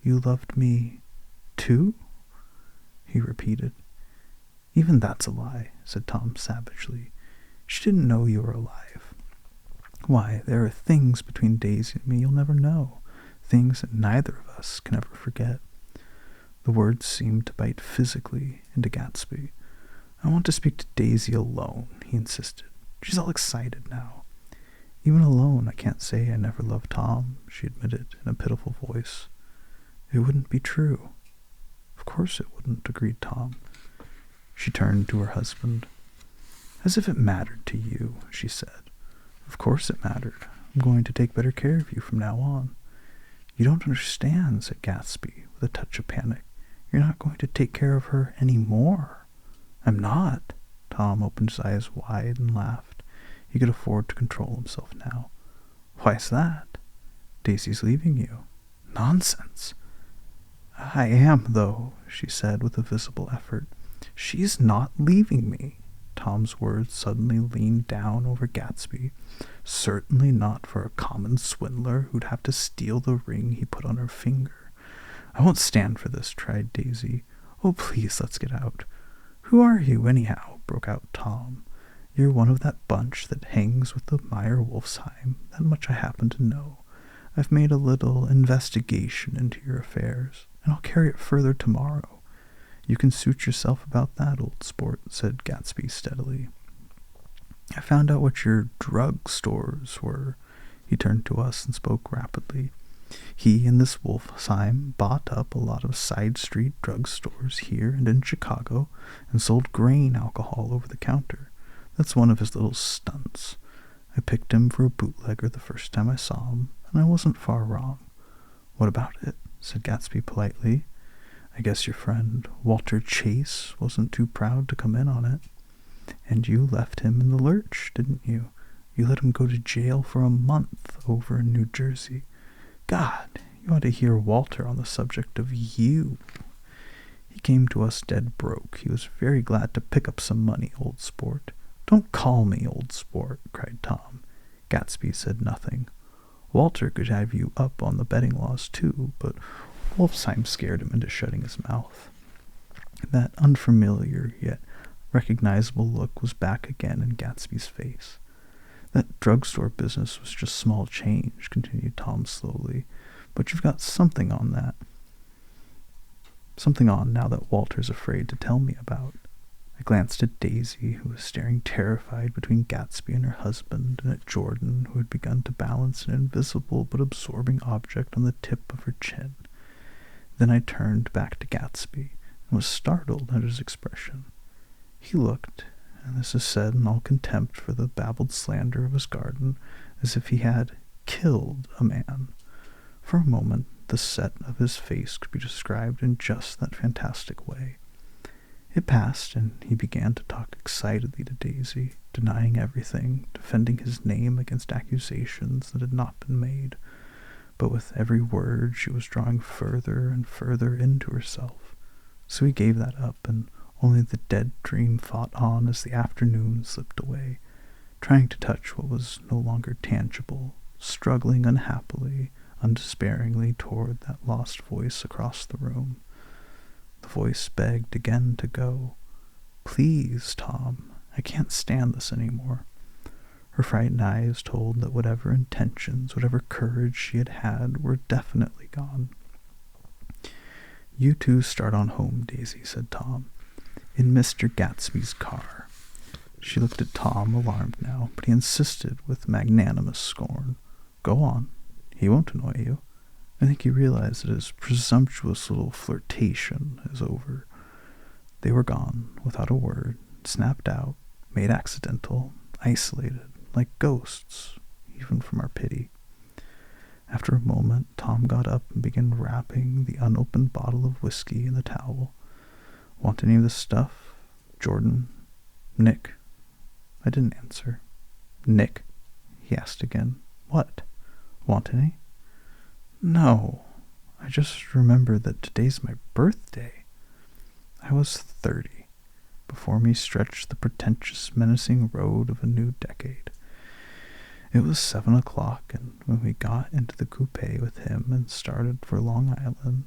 "You loved me too?" he repeated. "Even that's a lie," said Tom savagely. "She didn't know you were alive. Why, there are things between Daisy and me you'll never know, things that neither of us can ever forget." The words seemed to bite physically into Gatsby. "I want to speak to Daisy alone," he insisted. "She's all excited now." "Even alone, I can't say I never loved Tom," she admitted in a pitiful voice. "It wouldn't be true." "Of course it wouldn't," agreed Tom. She turned to her husband. "As if it mattered to you," she said. "Of course it mattered. I'm going to take better care of you from now on." "You don't understand," said Gatsby with a touch of panic. "You're not going to take care of her any more." "I'm not." Tom opened his eyes wide and laughed. He could afford to control himself now. "Why's that?" "Daisy's leaving you." "Nonsense." "I am, though," she said with a visible effort. "She's not leaving me." Tom's words suddenly leaned down over Gatsby. "Certainly not for a common swindler who'd have to steal the ring he put on her finger. "I won't stand for this," tried Daisy. "Oh, please, let's get out." "Who are you, anyhow?" broke out Tom. "You're one of that bunch that hangs with the Meyer Wolfsheim. That much I happen to know. I've made a little investigation into your affairs, and I'll carry it further tomorrow. You can suit yourself about that, old sport," said Gatsby steadily. "I found out what your drug stores were." He turned to us and spoke rapidly. "He and this Wolfsheim bought up a lot of side street drug stores here and in Chicago and sold grain alcohol over the counter. That's one of his little stunts. I picked him for a bootlegger the first time I saw him, and I wasn't far wrong." "What about it?" said Gatsby politely. "I guess your friend Walter Chase wasn't too proud to come in on it. And you left him in the lurch, didn't you? You let him go to jail for a month over in New Jersey. God, you ought to hear Walter on the subject of you. He came to us dead broke. He was very glad to pick up some money, old sport." "Don't call me old sport," cried Tom. Gatsby said nothing. "Walter could have you up on the betting laws too, but Wolfsheim scared him into shutting his mouth." That unfamiliar yet recognizable look was back again in Gatsby's face. "That drugstore business was just small change," continued Tom slowly, "but you've got something on now that Walter's afraid to tell me about." I glanced at Daisy, who was staring terrified between Gatsby and her husband, and at Jordan, who had begun to balance an invisible but absorbing object on the tip of her chin. Then I turned back to Gatsby and was startled at his expression. He looked, and this is said in all contempt for the babbled slander of his garden, as if he had killed a man. For a moment, the set of his face could be described in just that fantastic way. It passed, and he began to talk excitedly to Daisy, denying everything, defending his name against accusations that had not been made. But with every word she was drawing further and further into herself. So he gave that up, and only the dead dream fought on as the afternoon slipped away, trying to touch what was no longer tangible, struggling unhappily, undespairingly toward that lost voice across the room. The voice begged again to go. "Please, Tom, I can't stand this any more." Her frightened eyes told that whatever intentions, whatever courage she had had were definitely gone. "You two start on home, Daisy," said Tom, "in Mr. Gatsby's car." She looked at Tom, alarmed now, but he insisted with magnanimous scorn. "Go on. He won't annoy you. I think he realized that his presumptuous little flirtation is over." They were gone, without a word, snapped out, made accidental, isolated, like ghosts, even from our pity. After a moment, Tom got up and began wrapping the unopened bottle of whiskey in the towel. "Want any of this stuff? Jordan? Nick?" I didn't answer. "Nick?" he asked again. "What? Want any?" "No. I just remembered that today's my birthday." I was 30. Before me stretched the pretentious, menacing road of a new decade. It was 7 o'clock, and when we got into the coupe with him and started for Long Island,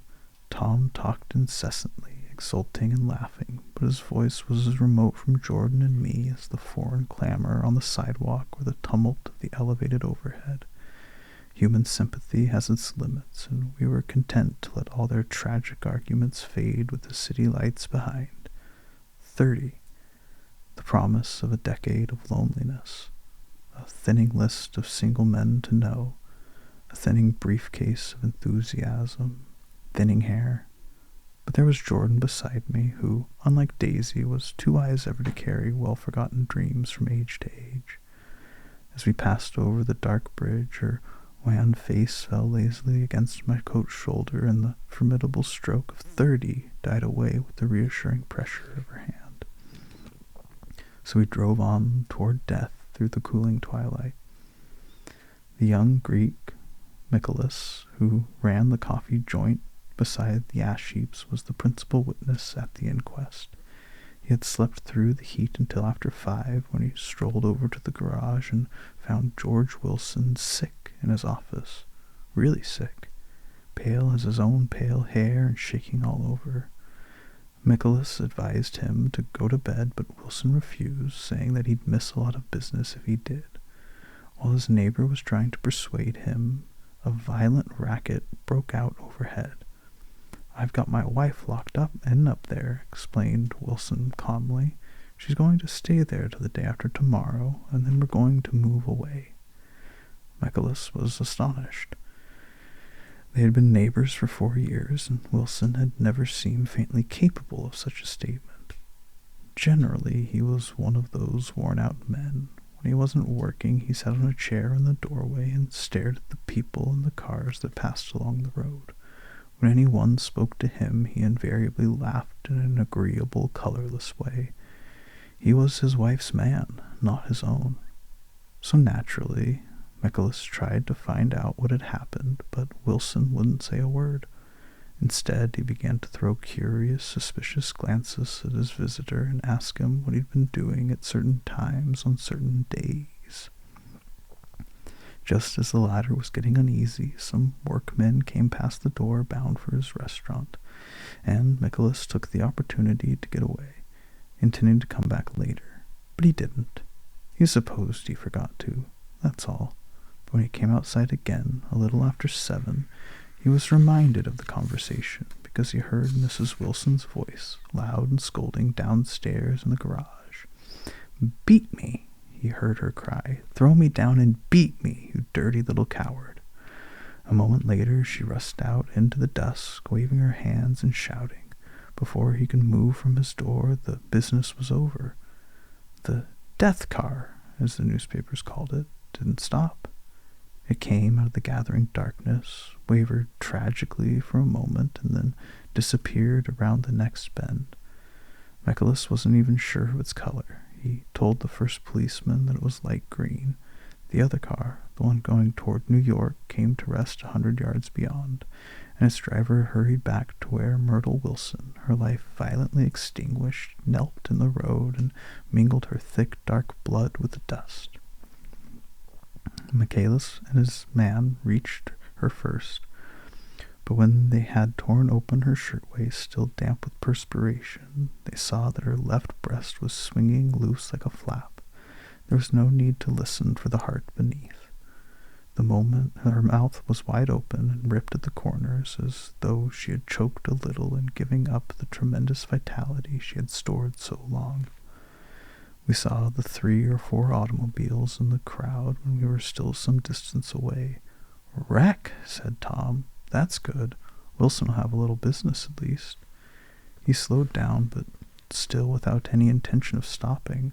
Tom talked incessantly, exulting and laughing, but his voice was as remote from Jordan and me as the foreign clamor on the sidewalk or the tumult of the elevated overhead. Human sympathy has its limits, and we were content to let all their tragic arguments fade with the city lights behind. 30. The promise of a decade of loneliness. A thinning list of single men to know. A thinning briefcase of enthusiasm. Thinning hair. But there was Jordan beside me, who, unlike Daisy, was too wise ever to carry well-forgotten dreams from age to age. As we passed over the dark bridge, her wan face fell lazily against my coat shoulder, and the formidable stroke of 30 died away with the reassuring pressure of her hand. So we drove on toward death through the cooling twilight. The young Greek, Michaelis, who ran the coffee joint beside the ash heaps, was the principal witness at the inquest. He had slept through the heat until after 5, when he strolled over to the garage and found George Wilson sick in his office, really sick. pale as his own pale hair and shaking all over. Nicholas advised him to go to bed, but Wilson refused, saying that he'd miss a lot of business if he did. While his neighbor was trying to persuade him, a violent racket broke out overhead. "I've got my wife locked up there," explained Wilson calmly. "She's going to stay there till the day after tomorrow, and then we're going to move away." Nicholas was astonished. They had been neighbors for 4 years, and Wilson had never seemed faintly capable of such a statement. Generally, he was one of those worn-out men. When he wasn't working, he sat on a chair in the doorway and stared at the people and the cars that passed along the road. When anyone spoke to him, he invariably laughed in an agreeable, colorless way. He was his wife's man, not his own. So naturally, Nicholas tried to find out what had happened, but Wilson wouldn't say a word. Instead, he began to throw curious, suspicious glances at his visitor and ask him what he'd been doing at certain times on certain days. Just as the latter was getting uneasy, some workmen came past the door bound for his restaurant, and Nicholas took the opportunity to get away, intending to come back later. But he didn't. He supposed he forgot to, that's all. But when he came outside again, a little after 7, he was reminded of the conversation because he heard Mrs. Wilson's voice, loud and scolding, downstairs in the garage. "Beat me," he heard her cry. "Throw me down and beat me, you dirty little coward." A moment later, she rushed out into the dusk, waving her hands and shouting. Before he could move from his door, the business was over. The death car, as the newspapers called it, didn't stop. It came out of the gathering darkness, wavered tragically for a moment, and then disappeared around the next bend. Nicholas wasn't even sure of its color. He told the first policeman that it was light green. The other car, the one going toward New York, came to rest 100 yards beyond, and its driver hurried back to where Myrtle Wilson, her life violently extinguished, knelt in the road and mingled her thick, dark blood with the dust. Michaelis and his man reached her first, but when they had torn open her shirtwaist, still damp with perspiration, they saw that her left breast was swinging loose like a flap. There was no need to listen for the heart beneath. The moment her mouth was wide open and ripped at the corners, as though she had choked a little in giving up the tremendous vitality she had stored so long. We saw the 3 or 4 automobiles in the crowd when we were still some distance away. "Wreck," said Tom. "That's good. Wilson will have a little business at least." He slowed down, but still without any intention of stopping,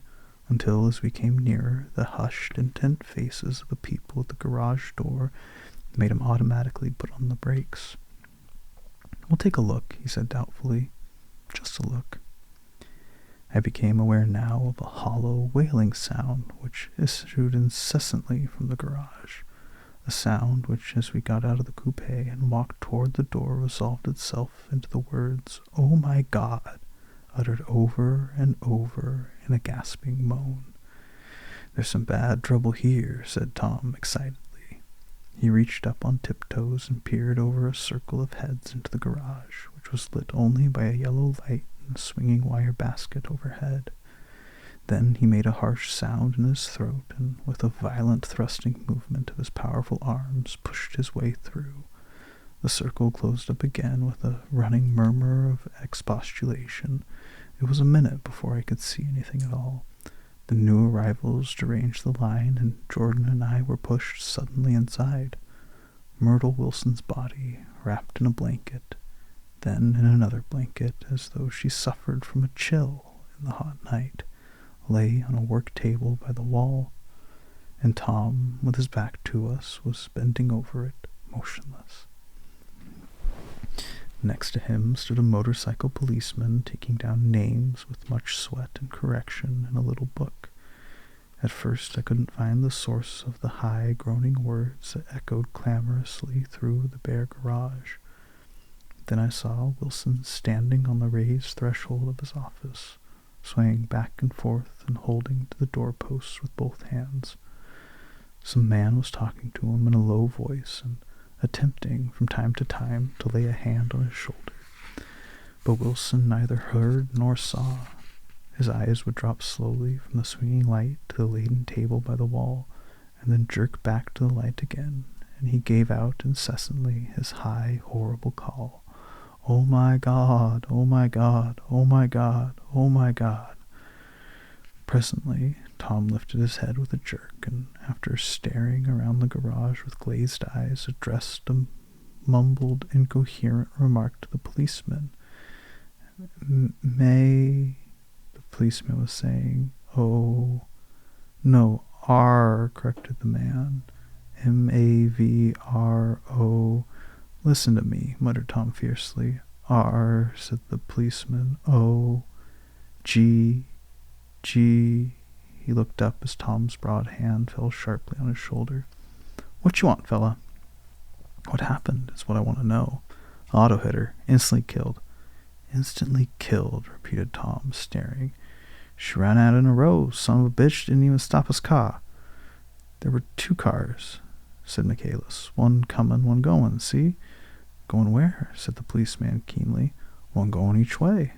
until as we came nearer, the hushed, intent faces of the people at the garage door made him automatically put on the brakes. "We'll take a look," he said doubtfully. "Just a look." I became aware now of a hollow, wailing sound which issued incessantly from the garage, a sound which, as we got out of the coupe and walked toward the door, resolved itself into the words, "Oh my God," uttered over and over in a gasping moan. "There's some bad trouble here," said Tom excitedly. He reached up on tiptoes and peered over a circle of heads into the garage, which was lit only by a yellow light and a swinging wire basket overhead. Then he made a harsh sound in his throat and, with a violent thrusting movement of his powerful arms, pushed his way through. The circle closed up again with a running murmur of expostulation. It was a minute before I could see anything at all. The new arrivals deranged the line, and Jordan and I were pushed suddenly inside. Myrtle Wilson's body, wrapped in a blanket, then in another blanket, as though she suffered from a chill in the hot night, lay on a work table by the wall, and Tom, with his back to us, was bending over it, motionless. Next to him stood a motorcycle policeman taking down names with much sweat and correction in a little book. At first I couldn't find the source of the high, groaning words that echoed clamorously through the bare garage. Then I saw Wilson standing on the raised threshold of his office, swaying back and forth and holding to the doorposts with both hands. Some man was talking to him in a low voice, and attempting from time to time to lay a hand on his shoulder. But Wilson neither heard nor saw. His eyes would drop slowly from the swinging light to the laden table by the wall, and then jerk back to the light again, and he gave out incessantly his high, horrible call, "Oh my God, oh my God, oh my God, oh my God." Presently, Tom lifted his head with a jerk, and after staring around the garage with glazed eyes, addressed a mumbled, incoherent remark to the policeman. "May," the policeman was saying. "Oh, no, R," corrected the man. "Mavro. Listen to me," muttered Tom fiercely. "R," said the policeman. "O. G. G." He looked up as Tom's broad hand fell sharply on his shoulder. "What you want, fella?" "What happened is what I want to know." "Auto hit her. Instantly killed." "Instantly killed," repeated Tom, staring. "She ran out in a row. Son of a bitch didn't even stop his car." "There were 2 cars," said Michaelis. "One coming, one going, see?" "Going where?" said the policeman keenly. "One going each way."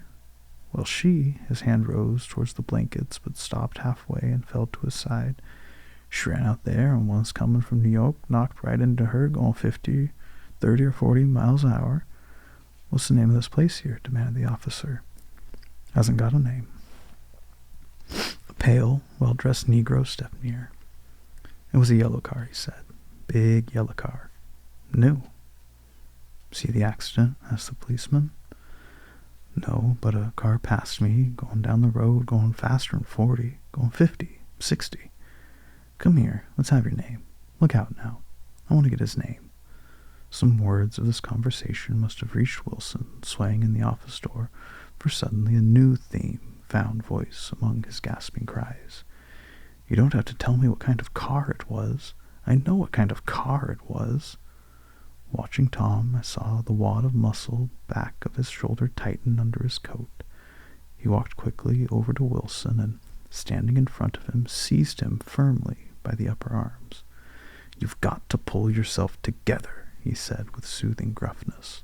"Well, his hand rose towards the blankets, but stopped halfway and fell to his side. "She ran out there, and one's coming from New York, knocked right into her, going 50, 30 or 40 miles an hour." "What's the name of this place here?" demanded the officer. "Hasn't got a name." A pale, well-dressed Negro stepped near. "It was a yellow car," he said. "Big yellow car. New." "See the accident?" asked the policeman. "No, but a car passed me, going down the road, going faster than 40, going 50, 60. Come here, let's have your name. Look out now. I want to get his name." Some words of this conversation must have reached Wilson, swaying in the office door, for suddenly a new theme found voice among his gasping cries. "You don't have to tell me what kind of car it was. I know what kind of car it was." Watching Tom, I saw the wad of muscle back of his shoulder tighten under his coat. He walked quickly over to Wilson and, standing in front of him, seized him firmly by the upper arms. "You've got to pull yourself together," he said with soothing gruffness.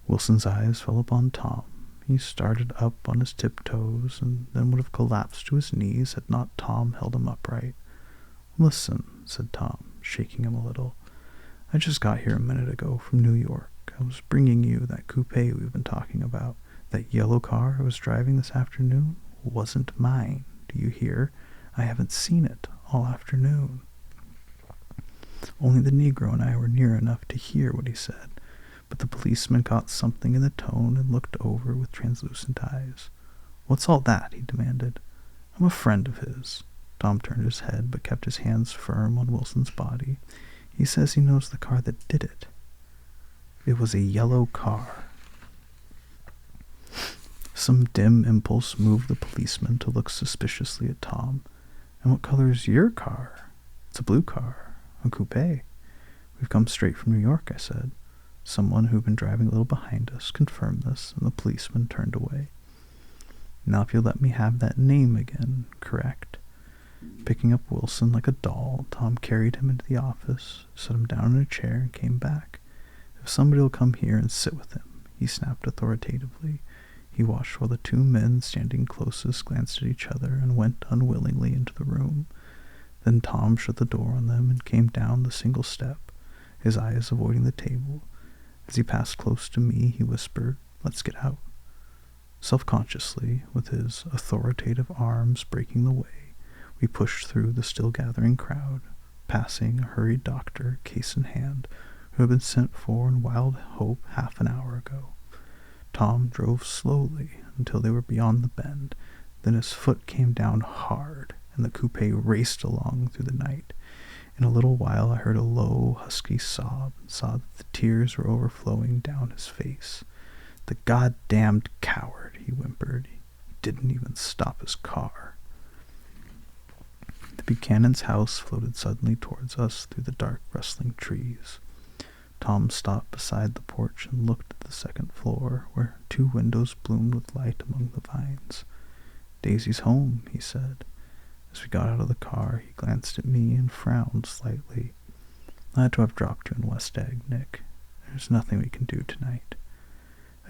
Wilson's eyes fell upon Tom. He started up on his tiptoes and then would have collapsed to his knees had not Tom held him upright. "Listen," said Tom, shaking him a little. "I just got here a minute ago from New York. I was bringing you that coupe we've been talking about. That yellow car I was driving this afternoon wasn't mine. Do you hear? I haven't seen it all afternoon." Only the Negro and I were near enough to hear what he said, but the policeman caught something in the tone and looked over with translucent eyes. "What's all that?" he demanded. "I'm a friend of his." Tom turned his head but kept his hands firm on Wilson's body. "He says he knows the car that did it." "It was a yellow car." Some dim impulse moved the policeman to look suspiciously at Tom. "And what color is your car?" "It's a blue car, a coupe." "We've come straight from New York," I said. Someone who'd been driving a little behind us confirmed this, and the policeman turned away. "Now if you'll let me have that name again, correct?" Picking up Wilson like a doll, Tom carried him into the office, set him down in a chair, and came back. "If somebody will come here and sit with him," he snapped authoritatively. He watched while the 2 men standing closest glanced at each other and went unwillingly into the room. Then Tom shut the door on them and came down the single step, his eyes avoiding the table. As he passed close to me, he whispered, "Let's get out." Self-consciously, with his authoritative arms breaking the way, we pushed through the still-gathering crowd, passing a hurried doctor, case in hand, who had been sent for in wild hope half an hour ago. Tom drove slowly until they were beyond the bend, then his foot came down hard, and the coupe raced along through the night. In a little while I heard a low, husky sob, and saw that the tears were overflowing down his face. "The goddamned coward," he whimpered. "He didn't even stop his car." The Buchanan's house floated suddenly towards us through the dark, rustling trees. Tom stopped beside the porch and looked at the second floor, where 2 windows bloomed with light among the vines. "Daisy's home," he said. As we got out of the car, he glanced at me and frowned slightly. I had to have dropped you in West Egg, Nick. There's nothing we can do tonight."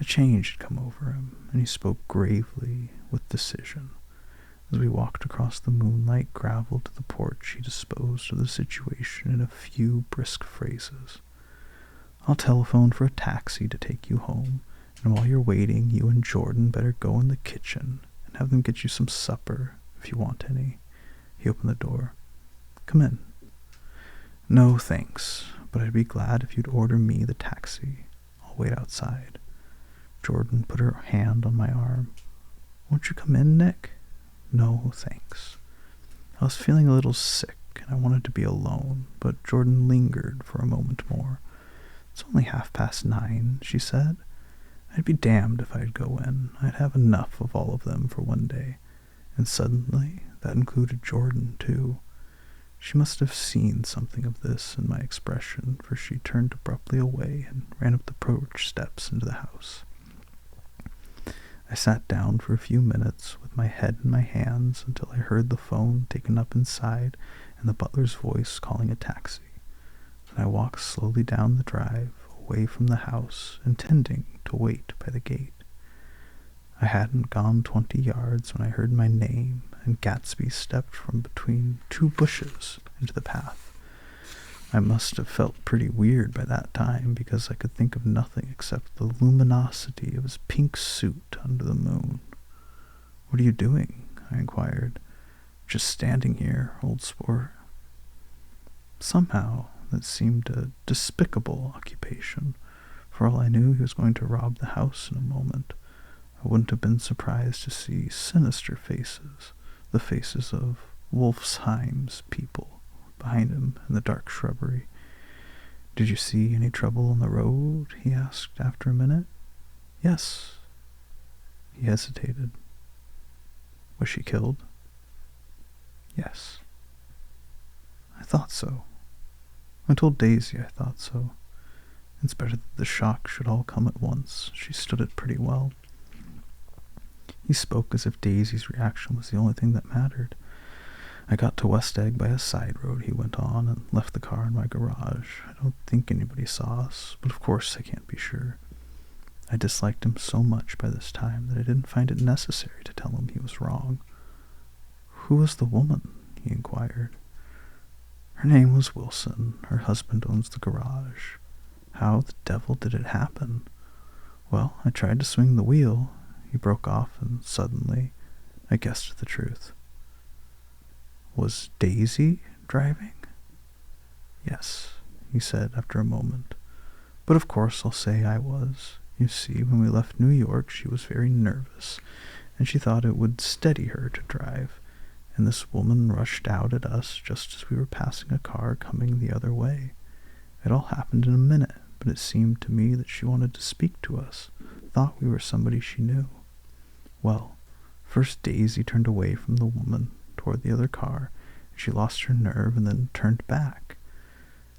A change had come over him, and he spoke gravely, with decision. As we walked across the moonlight gravel to the porch, he disposed of the situation in a few brisk phrases. "I'll telephone for a taxi to take you home, and while you're waiting, you and Jordan better go in the kitchen and have them get you some supper, if you want any." He opened the door. "Come in." "No, thanks, but I'd be glad if you'd order me the taxi. I'll wait outside." Jordan put her hand on my arm. "Won't you come in, Nick?" "No, thanks." I was feeling a little sick, and I wanted to be alone, but Jordan lingered for a moment more. "It's only 9:30, she said. I'd be damned if I'd go in. I'd have enough of all of them for one day. And suddenly, that included Jordan, too. She must have seen something of this in my expression, for she turned abruptly away and ran up the porch steps into the house. I sat down for a few minutes with my head in my hands until I heard the phone taken up inside and the butler's voice calling a taxi. Then I walked slowly down the drive, away from the house, intending to wait by the gate. I hadn't gone 20 yards when I heard my name, and Gatsby stepped from between two bushes into the path. I must have felt pretty weird by that time, because I could think of nothing except the luminosity of his pink suit under the moon. "What are you doing?" I inquired. "Just standing here, old sport." Somehow, that seemed a despicable occupation. For all I knew, he was going to rob the house in a moment. I wouldn't have been surprised to see sinister faces, the faces of Wolfsheim's people, behind him in the dark shrubbery. "Did you see any trouble on the road?" he asked after a minute. "Yes." He hesitated. "Was she killed?" "Yes." "I thought so. I told Daisy I thought so. It's better that the shock should all come at once. She stood it pretty well." He spoke as if Daisy's reaction was the only thing that mattered. "I got to West Egg by a side road," he went on, "and left the car in my garage. I don't think anybody saw us, but of course I can't be sure." I disliked him so much by this time that I didn't find it necessary to tell him he was wrong. "Who was the woman?" he inquired. "Her name was Wilson. Her husband owns the garage." "How the devil did it happen?" "Well, I tried to swing the wheel." He broke off, and suddenly I guessed the truth. "Was Daisy driving?" "Yes," he said after a moment. "But of course I'll say I was. You see, when we left New York she was very nervous, and she thought it would steady her to drive, and this woman rushed out at us just as we were passing a car coming the other way. It all happened in a minute, but it seemed to me that she wanted to speak to us, thought we were somebody she knew. Well, first Daisy turned away from the woman toward the other car, and she lost her nerve and then turned back.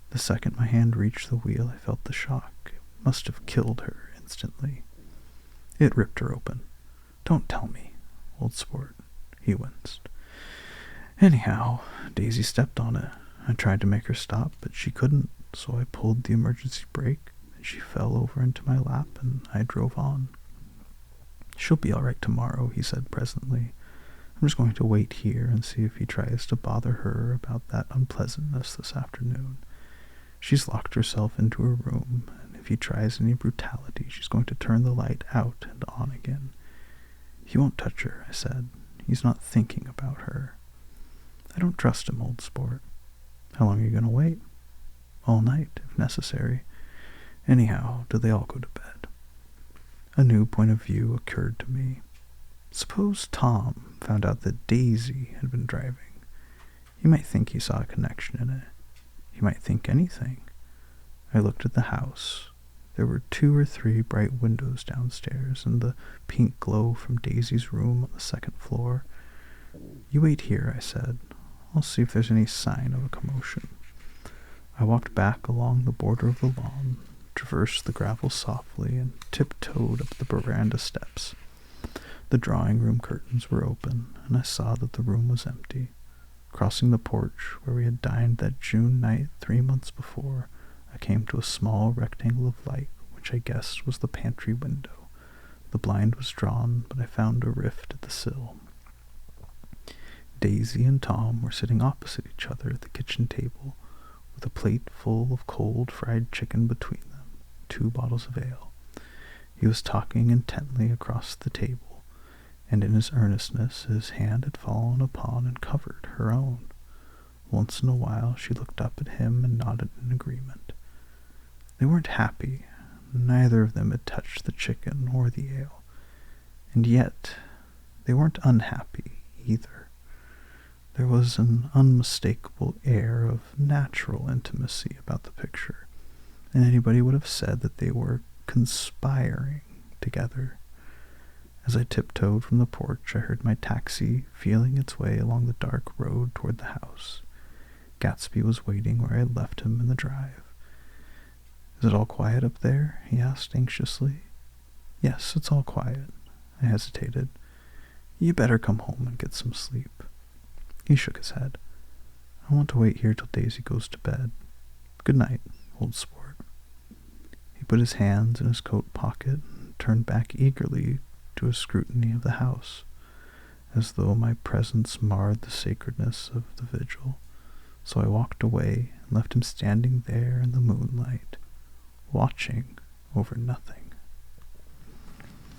The second my hand reached the wheel, I felt the shock. It must have killed her instantly. It ripped her open. Don't tell me, old sport. He winced. Anyhow, Daisy stepped on it. I tried to make her stop, but she couldn't, so I pulled the emergency brake, and she fell over into my lap, and I drove on. She'll be all right tomorrow, he said presently. I'm just going to wait here and see if he tries to bother her about that unpleasantness this afternoon. She's locked herself into her room, and if he tries any brutality, she's going to turn the light out and on again. He won't touch her, I said. He's not thinking about her. I don't trust him, old sport. How long are you going to wait? All night, if necessary. Anyhow, do they all go to bed? A new point of view occurred to me. Suppose Tom found out that Daisy had been driving. He might think he saw a connection in it. He might think anything. I looked at the house. There were 2 or 3 bright windows downstairs, and the pink glow from Daisy's room on the second floor. You wait here, I said. I'll see if there's any sign of a commotion. I walked back along the border of the lawn, traversed the gravel softly, and tiptoed up the veranda steps. The drawing-room curtains were open, and I saw that the room was empty. Crossing the porch where we had dined that June night 3 months before, I came to a small rectangle of light, which I guessed was the pantry window. The blind was drawn, but I found a rift at the sill. Daisy and Tom were sitting opposite each other at the kitchen table, with a plate full of cold fried chicken between them, 2 bottles of ale. He was talking intently across the table, and in his earnestness his hand had fallen upon and covered her own. Once in a while she looked up at him and nodded in agreement. They weren't happy. Neither of them had touched the chicken or the ale. And yet they weren't unhappy either. There was an unmistakable air of natural intimacy about the picture, and anybody would have said that they were conspiring together. As I tiptoed from the porch, I heard my taxi feeling its way along the dark road toward the house. Gatsby was waiting where I had left him in the drive. "Is it all quiet up there?" he asked anxiously. "Yes, it's all quiet." I hesitated. "You better come home and get some sleep." He shook his head. "I want to wait here till Daisy goes to bed. Good night, old sport." He put his hands in his coat pocket and turned back eagerly to a scrutiny of the house, as though my presence marred the sacredness of the vigil. So I walked away and left him standing there in the moonlight, watching over nothing.